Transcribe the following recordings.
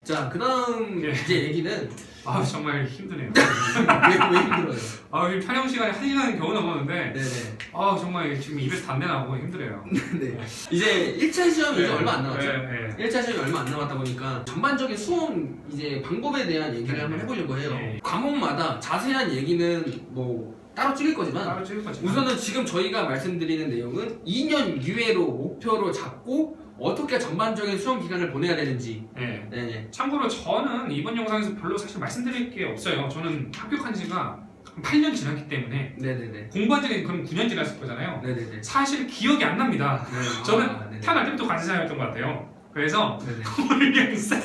자, 그 다음 예. 이제 얘기는 아 정말 힘드네요. 왜 힘들어요? 아 촬영 시간이 1시간이 겨우 넘었는데 네네. 아 정말 지금 입에서 담내 나고 힘들어요. 네. 이제 1차 시험이 이제 네. 얼마 안 남았죠? 네. 1차 시험이 얼마 안 남았다 보니까 전반적인 수험 이제 방법에 대한 얘기를 네. 한번 해보려고 해요. 네. 과목마다 자세한 얘기는 뭐 따로 찍을 거지만 따로 찍을 거지. 우선은 지금 저희가 말씀드리는 내용은 2년 유예로 목표로 잡고 어떻게 전반적인 수험 기간을 보내야 되는지. 네. 네. 참고로 저는 이번 영상에서 별로 사실 말씀드릴 게 없어요. 저는 합격한 지가 8년 지났기 때문에 네네네. 공부한 지는 그럼 9년 지났을 거잖아요. 네네네. 사실 기억이 안 납니다. 네. 저는 아, 네네. 태어날 때부터 관세사였던 것 같아요. 그래서 네네. 오늘 영상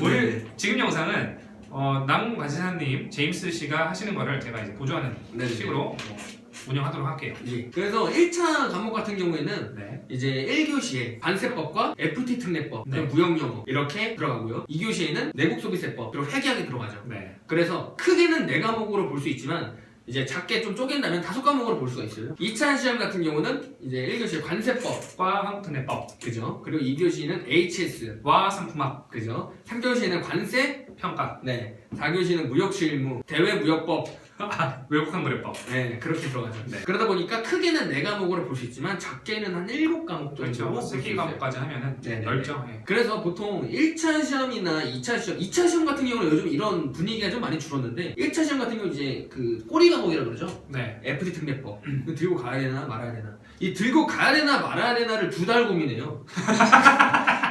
오늘 네네. 지금 영상은 남 관세사님 제임스 씨가 하시는 거를 제가 이제 보조하는 네네. 식으로 운영하도록 할게요. 예. 그래서 1차 과목 같은 경우에는 네. 이제 1교시에 관세법과 FT 특례법, 네. 그리고 무역영어 이렇게 들어가고요. 2교시에는 내국소비세법, 그리고 회계학이 들어가죠. 네. 그래서 크게는 4과목으로 볼 수 있지만 이제 작게 좀 쪼갠다면 5과목으로 볼 수가 있어요. 2차 시험 같은 경우는 이제 1교시에 관세법, 과 한국특례법, 그죠? 그리고 2교시는 HS, 와 상품학, 그죠? 3교시에는 관세, 평가, 네. 4교시는 무역실무, 대외무역법, 외국항거래법. 네, 그렇게 들어가죠. 네. 그러다 보니까 크게는 4과목으로 볼 수 있지만 작게는 한 7과목 정도로 그렇죠. 볼수 스키 있어요. 과목까지 하면은 네네네. 넓죠. 예. 그래서 보통 1차 시험이나 2차 시험 같은 경우는 요즘 이런 분위기가 좀 많이 줄었는데 1차 시험 같은 경우 이제 그 꼬리 과목이라고 그러죠. 네. FT 특례법. 이거 들고 가야 되나 말아야 되나. 이 들고 가야 되나 말아야 되나를 2달 고민해요.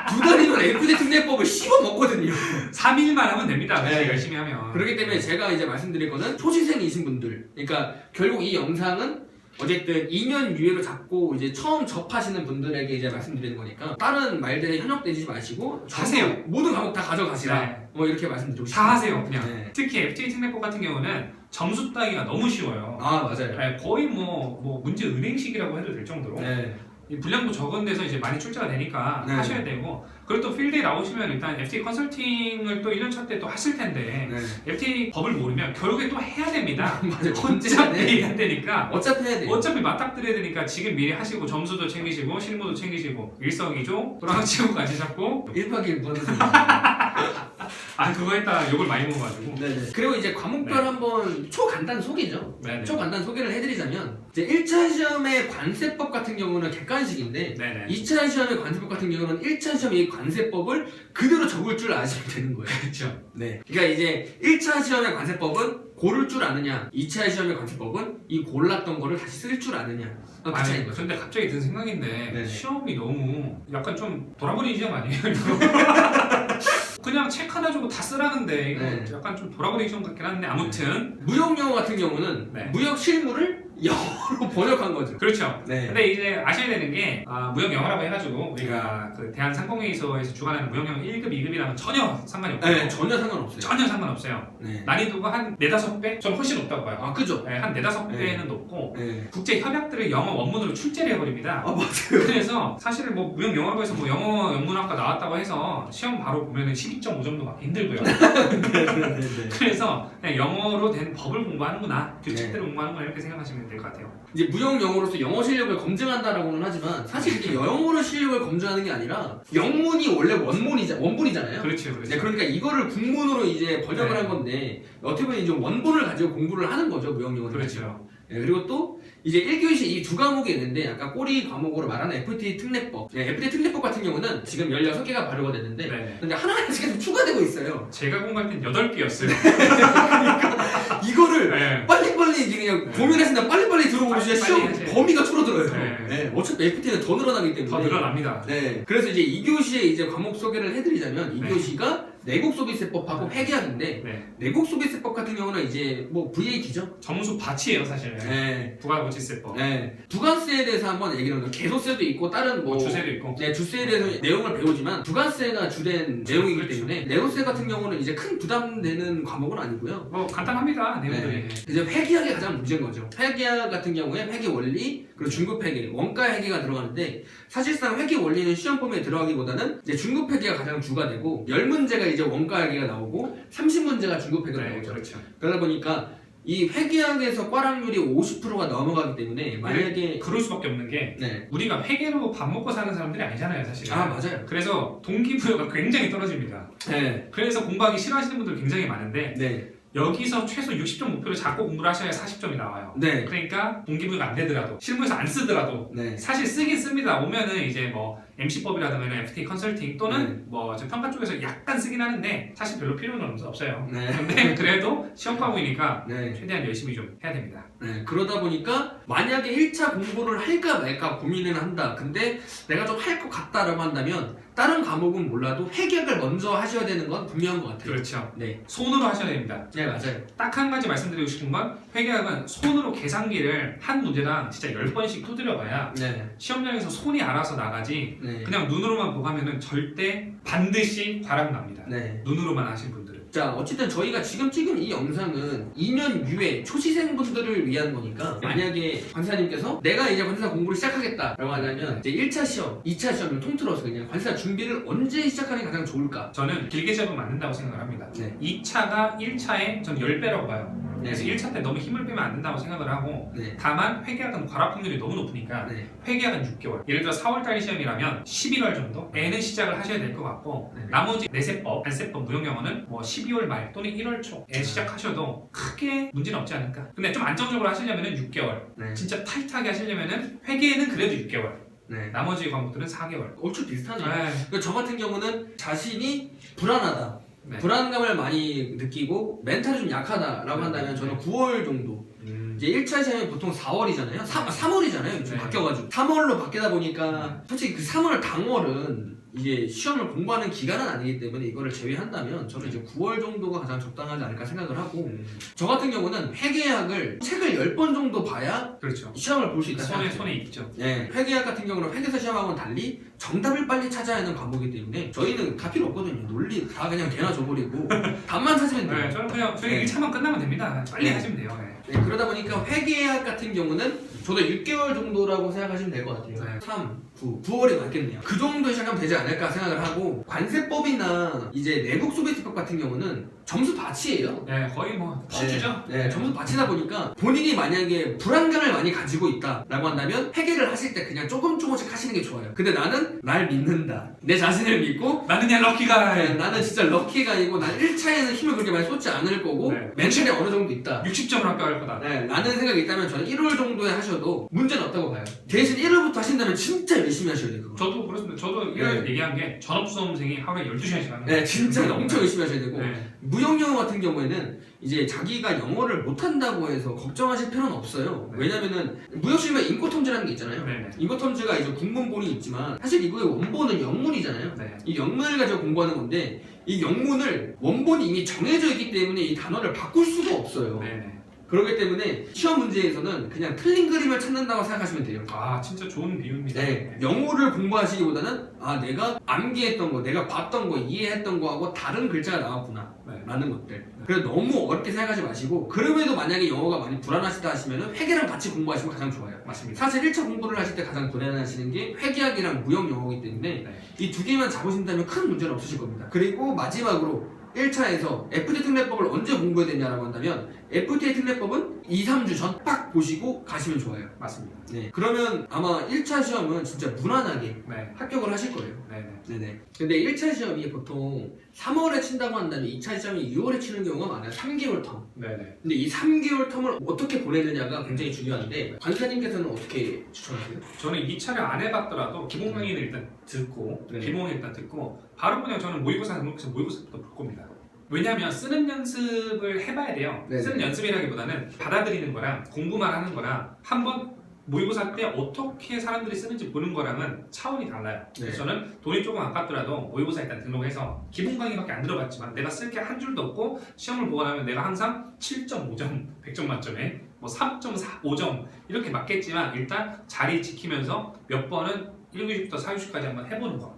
2달이면 FT 특례법을 씹어 먹거든요. 3일만 하면 됩니다. 네. 열심히 하면. 그렇기 때문에 제가 이제 말씀드릴 거는 초시생이신 분들. 그러니까 결국 이 영상은 어쨌든 2년 유예로 잡고 이제 처음 접하시는 분들에게 이제 말씀드리는 거니까 다른 말들에 현혹되지 마시고 하세요. 모든 과목 다 가져가시라. 네. 뭐 이렇게 말씀드리고 싶어요. 다 하세요. 그냥. 네. 특히 FTA 특례법 같은 경우는 점수 따기가 너무 쉬워요. 아 맞아요. 네, 거의 뭐 문제 은행식이라고 해도 될 정도로 네. 이 분량도 적은 데서 이제 많이 출제가 되니까 네. 하셔야 되고, 그리고 또 필드에 나오시면 일단 FTA 컨설팅을 또 1년차 때 또 하실 텐데 네. FTA 법을 모르면 결국에 또 해야 됩니다. 맞아요. 어차피 해야 되니까 어차피 해야 돼. 어차피 맞닥뜨려야 되니까 지금 미리 하시고 점수도 챙기시고 실무도 챙기시고 일석이조 또랑치고까지 잡고 1박 2일 무한도 그거 했다 욕을 많이 먹어가지고. 네네. 그리고 이제 과목별 네. 한번 초간단 소개죠. 네네. 초간단 소개를 해드리자면 이제 1차 시험의 관세법 같은 경우는 객관식인데 네네. 2차 시험의 관세법 같은 경우는 1차 시험의 이 관세법을 그대로 적을 줄 아시면 되는 거예요. 그렇죠. 네. 그러니까 이제 1차 시험의 관세법은 고를 줄 아느냐, 2차 시험의 관세법은 이 골랐던 거를 다시 쓸 줄 아느냐. 그 차이인 거죠. 근데 갑자기 든 생각인데 네네. 시험이 너무 약간 좀 돌아버린 시험 아니에요? 그냥 책 하나 주고 다 쓰라는데 이거 네. 약간 좀 돌아버린 시험 같긴 한데 아무튼 무역영어 같은 경우는 네. 무역 실무를 영어로 번역한 거죠. 그렇죠. 네. 근데 이제 아셔야 되는 게 무역 영어라고 해가지고 우리가 그 대한상공회의소에서 주관하는 무역 영어 1급, 2급이랑은 전혀 상관이 없고요. 네, 전혀 상관없어요. 전혀 상관없어요. 네. 난이도가 한 4-5배? 저는 훨씬 높다고 봐요. 아, 그죠? 네, 한 4-5배는 네. 높고 네. 국제 협약들을 영어 원문으로 출제를 해버립니다. 아, 맞아요. 그래서 사실 뭐 무역 영어라고 해서 뭐 영어 영문학과 나왔다고 해서 시험 바로 보면은 12.5점도 막 힘들고요. 네네네. 그래서 그냥 영어로 된 법을 공부하는구나, 규칙들을 공부하는구나 이렇게 생각하시면 될 것 같아요. 이제 무역 영어로서 영어 실력을 검증한다라고는 하지만 사실 이게 영어로 실력을 검증하는 게 아니라 영문이 원래 원본이잖아요. 그렇죠, 그렇죠. 네, 그러니까 이거를 국문으로 이제 번역을 네. 한 건데 어떻게 보면 이제 원본을 가지고 공부를 하는 거죠, 무역 영어는. 그렇죠. 네, 그리고 또 이제 1교시 이 2과목이 있는데 아까 꼬리 과목으로 말하는 FTA 특례법. 네, FTA 특례법 같은 경우는 지금 16개가 발효가 됐는데 네. 근데 하나하나씩 계속 추가되고 있어요. 제가 공부할 땐 8개였어요. 이거를 네. 빨리빨리 이제 그냥 네. 고민했으니까 빨리빨리 들어보면 진짜 빨리빨리 시험 하세요. 범위가 줄어들어요. 네. 네, 어차피 FT는 더 늘어나기 때문에. 더 늘어납니다. 네. 그래서 이제 2교시에 이제 과목 소개를 해드리자면 네. 2교시가 내국소비세법하고 회계학인데 네. 내국소비세법 같은 경우는 이제 뭐 VAT죠. 점수 밭이에요, 사실. 네. 부가가치세법. 네. 부가세에 대해서 한번 얘기를 하면 개소세도 있고 다른 뭐 주세도 있고. 네, 주세에 대해서 내용을 배우지만 부가세가 주된 내용이기 그렇죠. 때문에 내국세 같은 경우는 이제 큰 부담되는 과목은 아니고요. 뭐 간단합니다, 내용들이. 네. 이제 회계학이 가장 문제인 거죠. 회계학 같은 경우에 회계 원리, 그리고 중급 회계, 원가 회계가 들어가는데 사실상 회계 원리는 시험 범위에 들어가기보다는 이제 중급 회계가 가장 주가 되고 10문제가 이제 원가 회계가 나오고 30문제가 중급 회계가 네, 나오죠. 그렇죠. 그러다 보니까 이 회계학에서 과락률이 50%가 넘어가기 때문에 만약에 그럴 수밖에 없는 게 네. 우리가 회계로 밥 먹고 사는 사람들이 아니잖아요, 사실. 아 맞아요. 그래서 동기부여가 굉장히 떨어집니다. 네. 그래서 공부하기 싫어하시는 분들 굉장히 많은데 네. 여기서 최소 60점 목표를 잡고 공부를 하셔야 40점이 나와요. 네. 그러니까 동기부여가 안 되더라도 실무에서 안 쓰더라도 네. 사실 쓰긴 씁니다. 오면은 이제 뭐 MC법이라든가 FT 컨설팅 또는 뭐 지금 평가 쪽에서 약간 쓰긴 하는데 사실 별로 필요는 없어요. 네. 근데 그래도 시험 과목이니까 네. 최대한 열심히 좀 해야 됩니다. 네, 그러다 보니까 만약에 1차 공부를 할까 말까 고민을 한다. 근데 내가 좀 할 것 같다라고 한다면 다른 과목은 몰라도 회계학을 먼저 하셔야 되는 건 분명한 것 같아요. 그렇죠. 네, 손으로 하셔야 됩니다. 네 맞아요. 딱 한 가지 말씀드리고 싶은 건 회계학은 손으로 계산기를 한 문제당 진짜 10번씩 두드려봐야 네, 시험장에서 손이 알아서 나가지 네, 그냥 눈으로만 보고 하면은 절대 반드시 과락 납니다. 네. 눈으로만 하신 분들은. 자, 어쨌든 저희가 지금 찍은 이 영상은 2년 유예 초시생분들을 위한 거니까 만약에 관사님께서 내가 이제 관사 공부를 시작하겠다라고 하냐면 이제 1차 시험, 2차 시험을 통틀어서 그냥 관사 준비를 언제 시작하는 게 가장 좋을까? 저는 길게 잡으면 맞는다고 생각을 합니다. 네. 2차가 1차에 저는 10배라고 봐요. 네. 그래서 1차 때 너무 힘을 빼면 안 된다고 생각을 하고 네. 다만 회계학은 과락 확률이 너무 높으니까 네. 회계학은 6개월. 예를 들어 4월달 시험이라면 11월 정도에는 시작을 하셔야 될 것 같고 네. 나머지 내세법, 관세법, 무형영어는 뭐 12월 말 또는 1월 초에 시작하셔도 크게 문제는 없지 않을까. 근데 좀 안정적으로 하시려면 6개월. 네. 진짜 타이트하게 하시려면 회계는 그래도 6개월. 네. 나머지 과목들은 4개월. 얼추 비슷하네요. 네. 그러니까 저 같은 경우는 자신이 불안하다. 네. 불안감을 많이 느끼고 멘탈이 좀 약하다라고 한다면 저는 9월 정도 이제 1차 시험이 보통 4월이잖아요. 3월이잖아요. 좀 네. 바뀌어가지고 3월로 바뀌다 보니까 솔직히 그 3월 당월은 이게 시험을 공부하는 기간은 아니기 때문에 이거를 제외한다면 저는 이제 9월 정도가 가장 적당하지 않을까 생각을 하고 저 같은 경우는 회계학을 책을 10번 정도 봐야 그렇죠. 시험을 볼 수 있다 손에 생각해요. 손에 있죠. 네, 회계학 같은 경우는 회계사 시험하고는 달리 정답을 빨리 찾아야 하는 과목이기 때문에 저희는 다 필요 없거든요. 논리 다 그냥 개나 줘버리고 답만 찾으면 돼요. 네, 저는 그냥 저희 네. 1차만 끝나면 됩니다. 빨리 네. 하시면 돼요. 네. 네, 그러다 보니까 회계학 같은 경우는 저도 6개월 정도라고 생각하시면 될 것 같아요. 네. 3, 9월이 맞겠네요. 그 정도 시작하면 되지 않을까 생각을 하고 관세법이나 이제 내국 소비트법 같은 경우는 점수 받치예요. 네, 거의 뭐 퍼주죠. 네, 점수 받치다 보니까 본인이 만약에 불안감을 많이 가지고 있다라고 한다면 회계를 하실 때 그냥 조금씩 하시는 게 좋아요. 근데 나는 날 믿는다. 내 자신을 믿고 나는 그냥 럭키가 네, 나는 진짜 럭키가 아니고 난 1차에는 힘을 그렇게 많이 쏟지 않을 거고 네. 멘탈이 어느 정도 있다. 60점을 합격할 거다. 네, 라는 생각이 있다면 저는 1월 정도에 하셔도 문제는 없다고 봐요. 대신 1월부터 하신다면 진짜 열심히 하셔야 돼요. 그거. 저도 그렇습니다. 저도 이런 얘기한 게 전업수험생이 하루에 12시간씩 하는 네, 진짜 엄청 열심히 하셔야 되고 네. 무형영어 같은 경우에는 이제 자기가 영어를 못한다고 해서 걱정하실 필요는 없어요. 네. 왜냐면은 무역시험에 인코텀즈라는 게 있잖아요. 네. 인코텀즈가 이제 국문본이 있지만 사실 이거의 원본은 영문이잖아요. 네. 이 영문을 가지고 공부하는 건데 이 영문을 원본이 이미 정해져 있기 때문에 이 단어를 바꿀 수가 없어요. 네. 그렇기 때문에 시험 문제에서는 그냥 틀린 그림을 찾는다고 생각하시면 돼요. 아 진짜 좋은 비유입니다. 네, 영어를 공부하시기보다는 아 내가 암기했던 거, 내가 봤던 거, 이해했던 거하고 다른 글자가 나왔구나 네. 라는 것들. 그래서 너무 어렵게 생각하지 마시고 그럼에도 만약에 영어가 많이 불안하시다 하시면 회계랑 같이 공부하시면 가장 좋아요. 맞습니다. 사실 1차 공부를 하실 때 가장 불안하시는 게 회계학이랑 무역 영어이기 때문에 네. 이 두 개만 잡으신다면 큰 문제는 없으실 겁니다. 그리고 마지막으로 1차에서 FTA 특례법을 언제 공부해야 되냐라고 한다면 FTA 특례법은 2, 3주 전 딱 보시고 가시면 좋아요. 맞습니다. 네. 그러면 아마 1차 시험은 진짜 무난하게 네. 합격을 하실 거예요. 네. 네네. 근데 1차 시험이 보통 3월에 친다고 한다면 2차 시험이 6월에 치는 경우가 많아요. 3개월 텀. 네. 네. 근데 이 3개월 텀을 어떻게 보내느냐가 굉장히 중요한데 관사님께서는 어떻게 추천하세요? 저는 2차를 안 해봤더라도 기본 강의를 일단 듣고 네. 기본을 일단 듣고 바로 그냥 저는 모의고사 등록해서 모의고사부터 볼 겁니다. 왜냐하면 쓰는 연습을 해봐야 돼요. 네네. 쓰는 연습이라기보다는 받아들이는 거랑 공부만 하는 거랑 한번 모의고사 때 어떻게 사람들이 쓰는지 보는 거랑은 차원이 달라요. 그래서 네. 저는 돈이 조금 아깝더라도 모의고사 일단 등록해서 기본 강의밖에 안 들어봤지만 내가 쓸 게 한 줄도 없고 시험을 보고 나면 내가 항상 7.5점 100점 만점에 뭐 3.5점 이렇게 맞겠지만 일단 자리 지키면서 몇 번은 1교시부터 4교시까지 한번 해보는 거.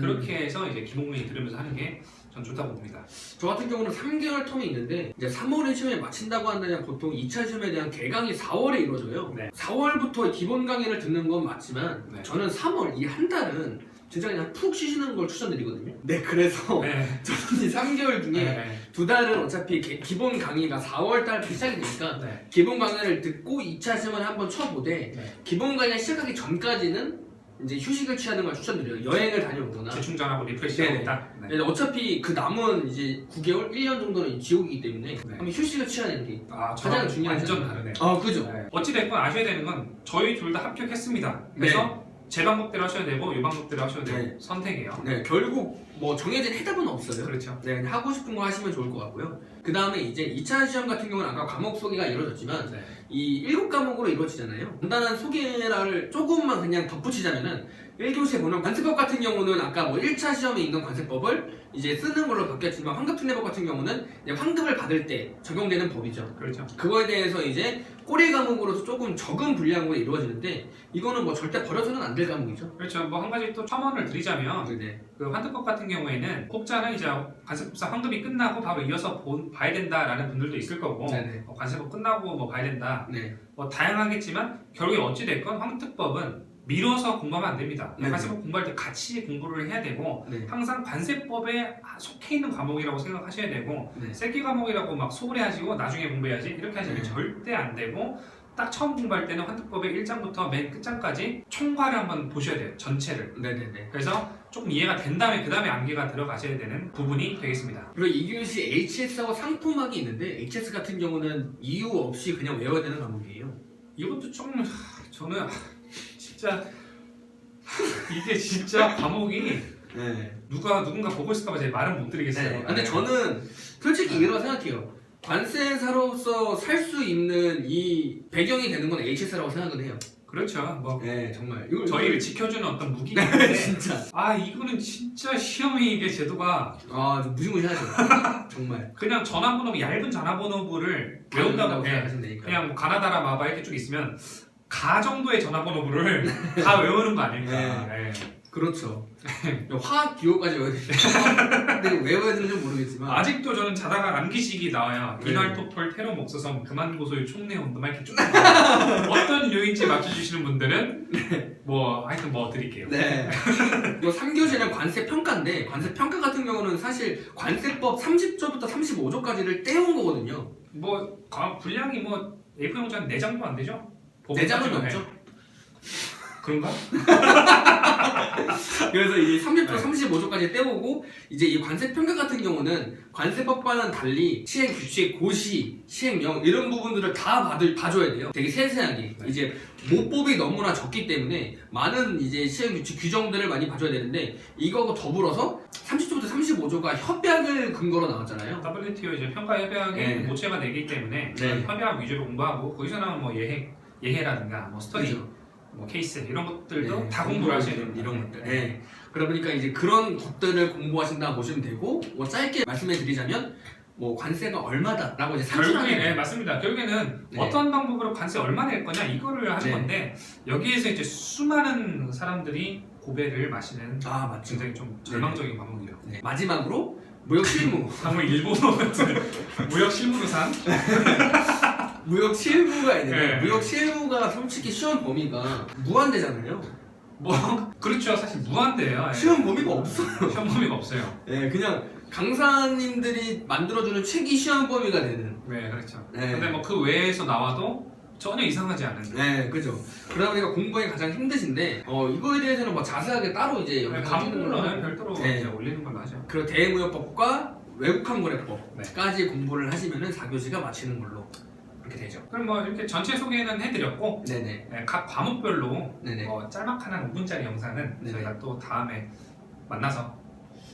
그렇게 해서 이제 기본 강의 들으면서 하는 게 전 좋다고 봅니다. 저 같은 경우는 3개월 텀이 있는데 이제 3월에 시험에 마친다고 한다면 보통 2차 시험에 대한 개강이 4월에 이루어져요. 네. 4월부터 기본 강의를 듣는 건 맞지만 네. 저는 3월 이 한 달은 진짜 그냥 푹 쉬시는 걸 추천드리거든요. 네, 그래서 네. 저는 이 3개월 중에 네. 2달은 어차피 기본 강의가 4월달부터 시작이 되니까 네. 기본 강의를 듣고 2차 시험을 한번 쳐보되 네. 기본 강의 시작하기 전까지는 이제 휴식을 취하는 걸 추천드려요. 여행을 다녀오거나. 재충전하고 리프레시하고 네네. 있다. 네. 네, 어차피 그 남은 이제 9개월, 1년 정도는 지옥이기 때문에 한번 휴식을 취하는 게 아, 가장 저랑 중요하죠. 완전 다르네. 그죠. 네. 어찌됐건 아셔야 되는 건 저희 둘 다 합격했습니다. 그래서 제 방법대로 하셔야 되고 이 방법대로 하셔야 되고 네. 선택이에요. 네, 결국 뭐 정해진 해답은 없어요. 그렇죠. 네, 그냥 하고 싶은 거 하시면 좋을 것 같고요. 그 다음에 이제 2차 시험 같은 경우는 아까 과목 소개가 이루어졌지만 네. 이 7과목으로 이루어지잖아요. 간단한 소개를 조금만 그냥 덧붙이자면은 1교시에 보는 관세법 같은 경우는 아까 뭐 1차 시험에 있는 관세법을 이제 쓰는 걸로 바뀌었지만 환급특례법 같은 경우는 이제 환급을 받을 때 적용되는 법이죠. 그렇죠. 그거에 대해서 이제 꼬리 과목으로서 조금 적은 분량으로 이루어지는데 이거는 뭐 절대 버려서는 안 될 과목이죠. 그렇죠. 뭐 한 가지 또 첨언을 드리자면 네. 그 환급법 같은 경우에는 혹자는 이제 관세법상 환급이 끝나고 바로 이어서 봐야 된다라는 분들도 있을 거고 네네. 관세법 끝나고 뭐 봐야 된다. 네. 뭐 다양하겠지만 결국에 어찌 됐건 환급법은 미뤄서 공부하면 안 됩니다. 네네. 관세법 공부할 때 같이 공부를 해야 되고 네. 항상 관세법에 속해 있는 과목이라고 생각하셔야 되고 네. 새끼 과목이라고 막 소홀해하시고 나중에 공부해야지 이렇게 하시면 네. 절대 안 되고 딱 처음 공부할 때는 환급법의 1장부터 맨 끝장까지 총괄을 한번 보셔야 돼요. 전체를. 네네네. 그래서 조금 이해가 된 다음에 그 다음에 암기가 들어가셔야 되는 부분이 되겠습니다. 그리고 2교시 HS하고 상품학이 있는데 HS 같은 경우는 이유 없이 그냥 외워야 되는 과목이에요. 이것도 좀 저는 진짜 이게 진짜 과목이 네. 누군가 보고 있을까봐 제가 말은 못 드리겠어요. 네. 근데 저는 솔직히 이라고 생각해요. 관세사로서 살 수 있는 이 배경이 되는 건 HS라고 생각은 해요. 그렇죠. 뭐 네, 정말. 저희를 지켜주는 어떤 무기가 있는데 진짜. 아 이거는 진짜 시험이 이게 제도가 좀 무시무시하죠. 정말. 그냥 전화번호 얇은 전화번호부를 외운다고 해. 생각하시면 되니까. 그냥 뭐 가나다라 마바 이렇게 쭉 있으면 가 정도의 전화번호부를 다 외우는 거 아닐까. 네. 그렇죠. 화학 기호까지 외워야 되니까. 근데 외워야 되는지 모르겠지만. 아직도 저는 자다가 암기식이 나와요. 네. 이날 토플 테러 목소성 그만 고소의 총내 온도만 이렇게 쭉 나와요. 어떤 요인지 맞춰주시는 분들은 뭐 하여튼 뭐 드릴게요. 네. 이 3교시는 관세 평가인데 관세 평가 같은 경우는 사실 관세법 30조부터 35조까지를 떼온 거거든요. 뭐 분량이 뭐 A4 용지 한 4장도 안 되죠? 4장은 넘죠. 그런가? 그래서 이 30조, 네. 35조까지 떼오고 이제 이 관세 평가 같은 경우는 관세법과는 달리 시행 규칙, 고시, 시행령 이런 부분들을 다 봐줘야 돼요. 되게 세세하게. 네. 이제 모법이 너무나 적기 때문에 많은 이제 시행 규칙 규정들을 많이 봐줘야 되는데 이거하고 더불어서 30조부터 35조가 협약을 근거로 나왔잖아요. WTO 이제 평가 협약이 네. 모체가 되기 때문에 네. 협약 위주로 공부하고 거기서 나온 뭐 예해라든가 뭐 스터디, 그렇죠. 뭐 케이스 이런 것들도 네, 다 공부를 하셔야 됩니다. 이런 것들. 네. 그러다 보니까 이제 그런 것들을 공부하신다 보시면 되고 뭐 짧게 말씀해 드리자면 뭐 관세가 얼마다라고 이제 결국에 산출하는 네, 맞습니다. 결국에는 네. 어떤 방법으로 관세 얼마 낼 거냐 이거를 하는 네. 건데 여기에서 이제 수많은 사람들이 고배를 마시는 맞죠. 굉장히 좀 절망적인 과목이에요. 네. 마지막으로 무역 실무. 방금 일본어 같은 무역 실무도상 무역 실무가 있는데 네. 무역 실무가 솔직히 시험 범위가 무한대잖아요. 뭐 그렇죠. 사실 무한대예요. 예. 시험 범위가 없어요. 시험 범위가 없어요. 네, 그냥 강사님들이 만들어주는 책이 시험 범위가 되는. 네, 그렇죠. 네. 근데 뭐 그 외에서 나와도 전혀 이상하지 않은. 네, 그죠. 그러다 보니까 공부하기 가장 힘드신데 이거에 대해서는 뭐 자세하게 따로 이제 네, 영상 찍는 걸로 과목별로는 하고 별도로 네. 이제 올리는 걸로 하죠. 그리고 대무역법과 외국항거래법까지 공부를 하시면은 4교시가 마치는 걸로 그렇게 되죠. 그럼 뭐 이렇게 전체 소개는 해드렸고 네네. 네, 각 과목별로 네네. 짤막한 한 5분짜리 영상은 네네. 저희가 또 다음에 만나서